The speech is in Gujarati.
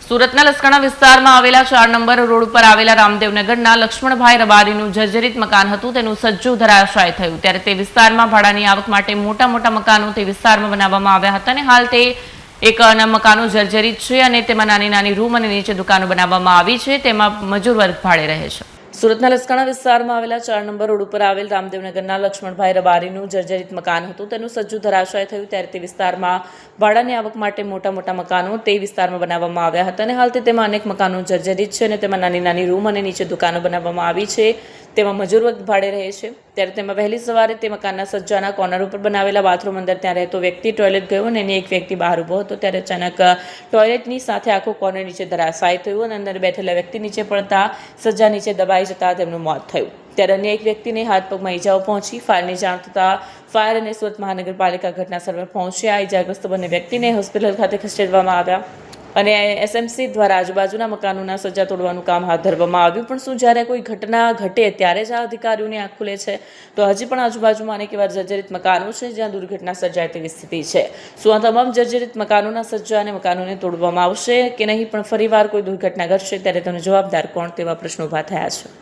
સુરતના લસકાણા વિસ્તારમાં આવેલા 4 નંબર રોડ ઉપર આવેલા રામદેવનગરના લક્ષ્મણભાઈ રબારીનું જર્જરિત મકાન હતું તેનું સજ્જુ ધરાશાય થયું ત્યારે તે વિસ્તારમાં ભાડાની આવક માટે મોટા મકાનો તે વિસ્તારમાં બનાવવામાં આવ્યા હતા અને હાલ તે એક મકાનો જર્જરિત છે અને તેમાં નાની રૂમ અને નીચે દુકાનો બનાવવામાં આવી છે તેમાં મજૂર વર્ગ ભાડે રહે છે। સુરતના લસકાણા વિસ્તારમાં આવેલા 4 નંબર રોડ ઉપર આવેલ રામદેવનગરના લક્ષ્મણભાઈ રબારીનું જર્જરિત મકાન હતું તેનું સજ્જુ ધરાશાય થયું ત્યારે તે વિસ્તારમાં ભાડાની આવક માટે મોટા મકાનો તે વિસ્તારમાં બનાવવામાં આવ્યા હતા અને હાલ તેમાં અનેક મકાનો જર્જરિત છે અને તેમાં નાની રૂમ અને નીચે દુકાનો બનાવવામાં આવી છે તેમાં મજૂર વર્ગ ભાડે રહે છે ત્યારે તેમાં વહેલી સવારે તે મકાનના સજ્જાના કોર્નર ઉપર બનાવેલા બાથરૂમ અંદર ત્યાં રહેતો વ્યક્તિ ટોયલેટ ગયો અને એક વ્યક્તિ બહાર ઊભો હતો ત્યારે અચાનક ટોયલેટની સાથે આખો કોર્નર નીચે ધરાશાય થયું અને અંદર બેઠેલા વ્યક્તિ નીચે પડતા સજ્જા નીચે દબાઈ જતા તેમનું મોત થયું ત્યારે અન્ય એક વ્યક્તિને હાથ પગમાં ઈજાઓ પહોંચી ફાયરની જાણ થતાં ફાયર અને સુરત મહાનગરપાલિકા ઘટના સ્થળ પર પહોંચ્યા। ઈજાગ્રસ્ત બંને વ્યક્તિને હોસ્પિટલ ખાતે ખસેડવામાં આવ્યા અને એસએમસી દ્વારા આજુબાજુના મકાનોના સજ્જા તોડવાનું કામ હાથ ધરવામાં આવ્યું પણ શું જ્યારે કોઈ ઘટના ઘટે ત્યારે જ આ અધિકારીઓની આંખ ખુલે છે તો હજી પણ આજુબાજુમાં અનેક એવા જર્જરિત મકાનો છે જ્યાં દુર્ઘટના સર્જાય તેવી સ્થિતિ છે। શું આ તમામ જર્જરિત મકાનોના સજ્જા અને મકાનોને તોડવામાં આવશે કે નહીં પણ ફરીવાર કોઈ દુર્ઘટના ઘટશે ત્યારે તેનો જવાબદાર કોણ તેવા પ્રશ્નો ઊભા થયા છે।